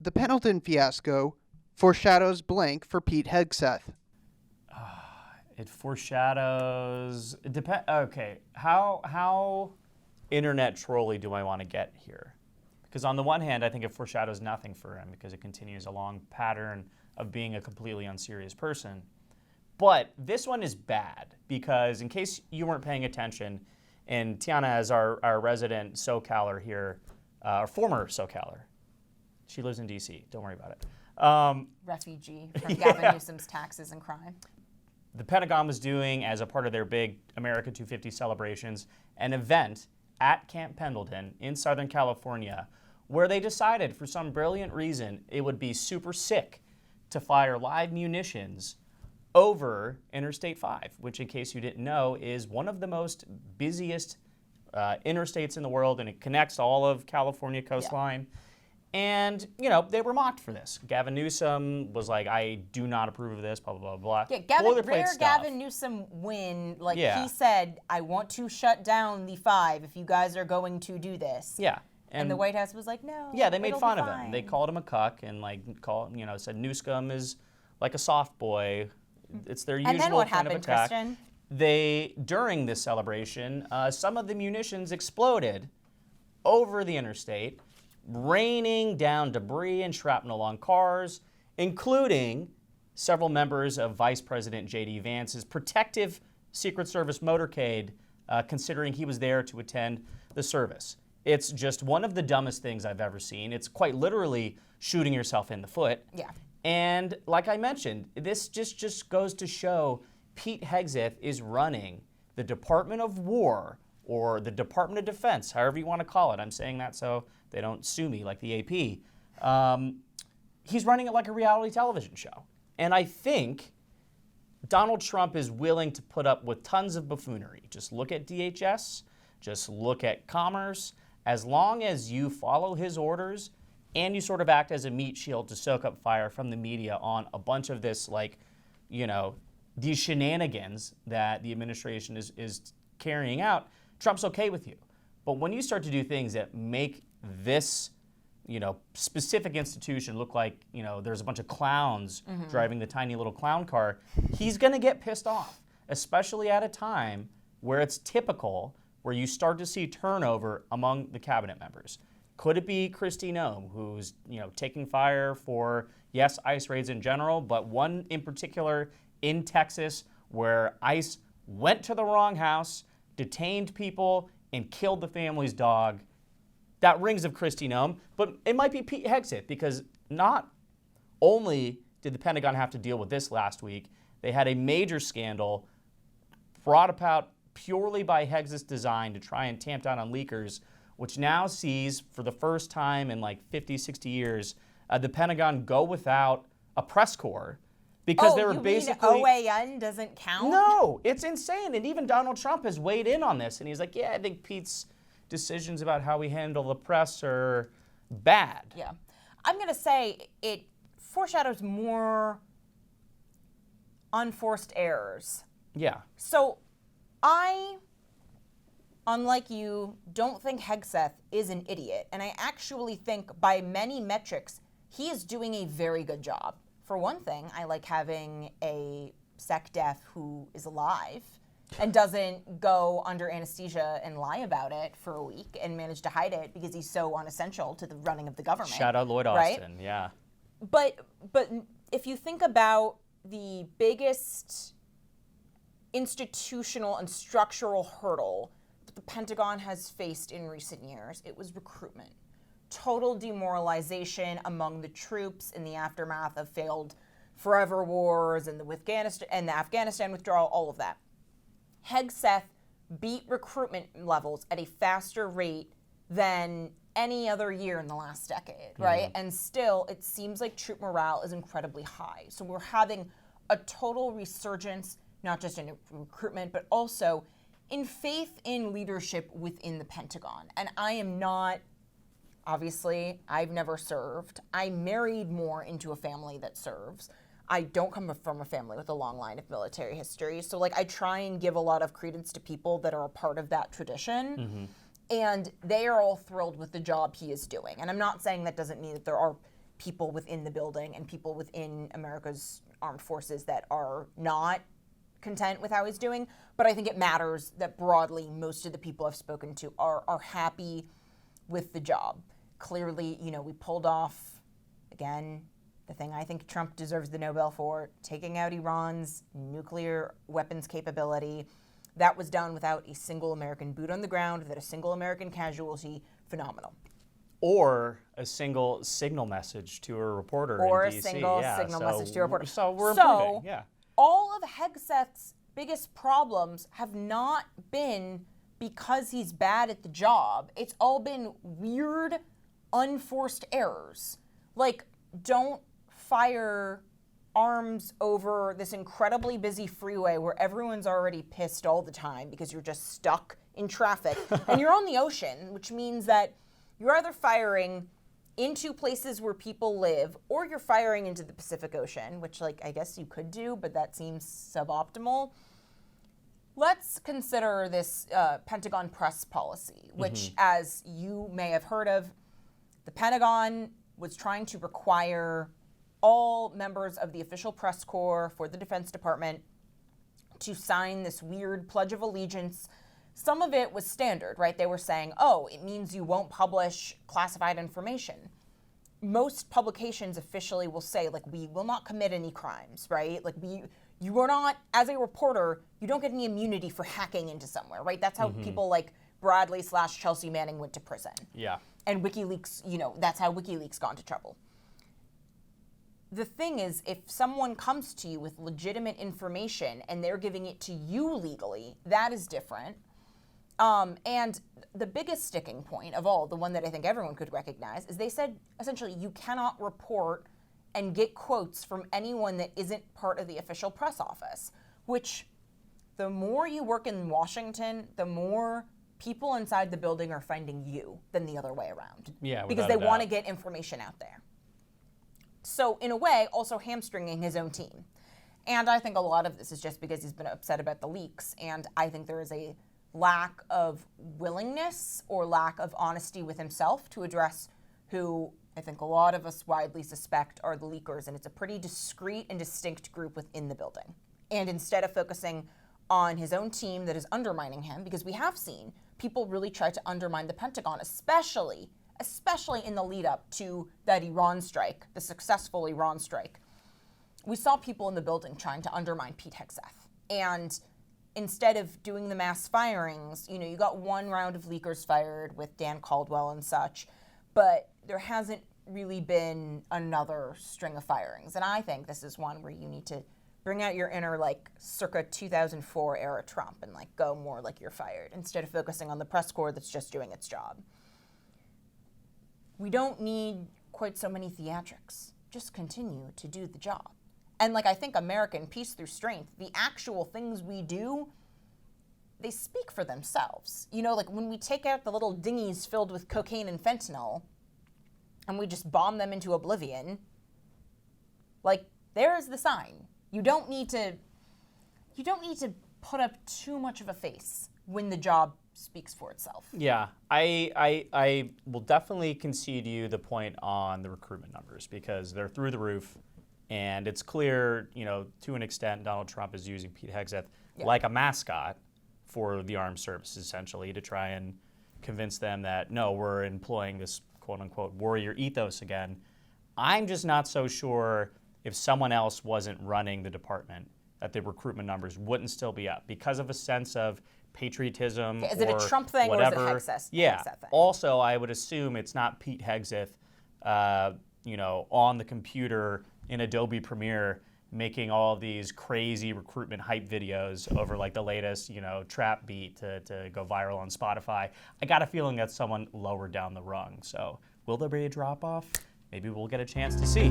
The Pendleton fiasco foreshadows blank for Pete Hegseth. It foreshadows. Okay, how internet trolly do I want to get here? Because on the one hand, I think it foreshadows nothing for him because it continues a long pattern of being a completely unserious person. But this one is bad because, in case you weren't paying attention, and Tiana is our resident SoCaler here, our former SoCaler. She lives in D.C. Don't worry about it. Refugee from Gavin Newsom's taxes and crime. The Pentagon was doing, as a part of their big America 250 celebrations, an event at Camp Pendleton in Southern California where they decided, for some brilliant reason, it would be super sick to fire live munitions over Interstate 5, which, in case you didn't know, is one of the most busiest interstates in the world, and it connects all of California coastline. Yeah. And, they were mocked for this. Gavin Newsom was like, I do not approve of this, blah, blah, blah, blah. Yeah, Gavin Newsom win. He said, I want to shut down the 5 if you guys are going to do this. Yeah. And the White House was like, no. Yeah, they made fun of him. They called him a cuck and, said Newsom is like a soft boy. It's their usual kind of attack. And then what happened, Christian? During this celebration, some of the munitions exploded over the interstate, raining down debris and shrapnel on cars, including several members of Vice President J.D. Vance's protective Secret Service motorcade, considering he was there to attend the service. It's just one of the dumbest things I've ever seen. It's quite literally shooting yourself in the foot. Yeah. And like I mentioned, this just goes to show Pete Hegseth is running the Department of War or the Department of Defense, however you want to call it. I'm saying that so they don't sue me like the AP. He's running it like a reality television show. And I think Donald Trump is willing to put up with tons of buffoonery. Just look at DHS, just look at Commerce. As long as you follow his orders and you sort of act as a meat shield to soak up fire from the media on a bunch of this, these shenanigans that the administration is carrying out, Trump's okay with you. But when you start to do things that make this, specific institution look like, there's a bunch of clowns driving the tiny little clown car, he's going to get pissed off, especially at a time where it's typical, where you start to see turnover among the cabinet members. Could it be Kristi Noem, who's, taking fire for, yes, ICE raids in general, but one in particular in Texas where ICE went to the wrong house, detained people, and killed the family's dog? That rings of Kristi Noem, but it might be Pete Hegseth, because not only did the Pentagon have to deal with this last week, they had a major scandal brought about purely by Hegseth's design to try and tamp down on leakers, which now sees, for the first time in 50, 60 years, the Pentagon go without a press corps because they were basically... Mean OAN doesn't count? No, it's insane. And even Donald Trump has weighed in on this, and he's like, yeah, I think Pete's decisions about how we handle the press are bad. Yeah. I'm going to say it foreshadows more unforced errors. Yeah. So I, unlike you, don't think Hegseth is an idiot. And I actually think by many metrics, he is doing a very good job. For one thing, I like having a SecDef who is alive and doesn't go under anesthesia and lie about it for a week and manage to hide it because he's so unessential to the running of the government. Shout out Lloyd Austin, right? Yeah. But if you think about the biggest institutional and structural hurdle that the Pentagon has faced in recent years, it was recruitment. Total demoralization among the troops in the aftermath of failed forever wars and the Afghanistan withdrawal, all of that. Hegseth beat recruitment levels at a faster rate than any other year in the last decade, right? And still, it seems like troop morale is incredibly high. So we're having a total resurgence, not just in recruitment, but also in faith in leadership within the Pentagon. And I am not, obviously, I've never served. I married more into a family that serves. I don't come from a family with a long line of military history. So I try and give a lot of credence to people that are a part of that tradition. And they are all thrilled with the job he is doing. And I'm not saying that doesn't mean that there are people within the building and people within America's armed forces that are not content with how he's doing. But I think it matters that broadly most of the people I've spoken to are happy with the job. Clearly, we pulled off, again, the thing I think Trump deserves the Nobel for, taking out Iran's nuclear weapons capability. That was done without a single American boot on the ground, without a single American casualty. Phenomenal. Or a single signal message to a reporter Or in a DC. single signal message to a reporter. So we're improving, yeah. All of Hegseth's biggest problems have not been because he's bad at the job. It's all been weird, unforced errors. Like, don't fire arms over this incredibly busy freeway where everyone's already pissed all the time because you're just stuck in traffic. And you're on the ocean, which means that you're either firing into places where people live or you're firing into the Pacific Ocean, which, I guess you could do, but that seems suboptimal. Let's consider this Pentagon press policy, which, as you may have heard of, the Pentagon was trying to require all members of the official press corps for the Defense Department to sign this weird Pledge of Allegiance. Some of it was standard, right? They were saying, it means you won't publish classified information. Most publications officially will say, we will not commit any crimes, right? You are not, as a reporter, you don't get any immunity for hacking into somewhere, right? That's how people like Bradley/Chelsea Manning went to prison. Yeah. And WikiLeaks, that's how WikiLeaks got into trouble. The thing is, if someone comes to you with legitimate information and they're giving it to you legally, that is different. And the biggest sticking point of all, the one that I think everyone could recognize, is they said, essentially, you cannot report and get quotes from anyone that isn't part of the official press office, which the more you work in Washington, the more people inside the building are finding you than the other way around. Yeah, because they want to get information out there. So in a way, also hamstringing his own team. And I think a lot of this is just because he's been upset about the leaks. And I think there is a lack of willingness or lack of honesty with himself to address who I think a lot of us widely suspect are the leakers. And it's a pretty discrete and distinct group within the building. And instead of focusing on his own team that is undermining him, because we have seen people really try to undermine the Pentagon, especially in the lead up to that Iran strike, the successful Iran strike. We saw people in the building trying to undermine Pete Hegseth. And instead of doing the mass firings, you got one round of leakers fired with Dan Caldwell and such, but there hasn't really been another string of firings. And I think this is one where you need to bring out your inner, circa 2004 era Trump and, go more like you're fired instead of focusing on the press corps that's just doing its job. We don't need quite so many theatrics. Just continue to do the job. And I think American peace through strength, the actual things we do, they speak for themselves. When we take out the little dinghies filled with cocaine and fentanyl and we just bomb them into oblivion, there is the sign. You don't need to put up too much of a face when the job speaks for itself. Yeah, I will definitely concede you the point on the recruitment numbers because they're through the roof, and it's clear, to an extent, Donald Trump is using Pete Hegseth like a mascot for the armed services, essentially, to try and convince them that, no, we're employing this quote-unquote warrior ethos again. I'm just not so sure if someone else wasn't running the department that the recruitment numbers wouldn't still be up because of a sense of patriotism. Is it a Trump thing whatever. or is it Hegseth? Yeah. Hegseth thing? Also, I would assume it's not Pete Hegseth, on the computer in Adobe Premiere making all of these crazy recruitment hype videos over the latest, trap beat to go viral on Spotify. I got a feeling that's someone lower down the rung. So will there be a drop off? Maybe we'll get a chance to see.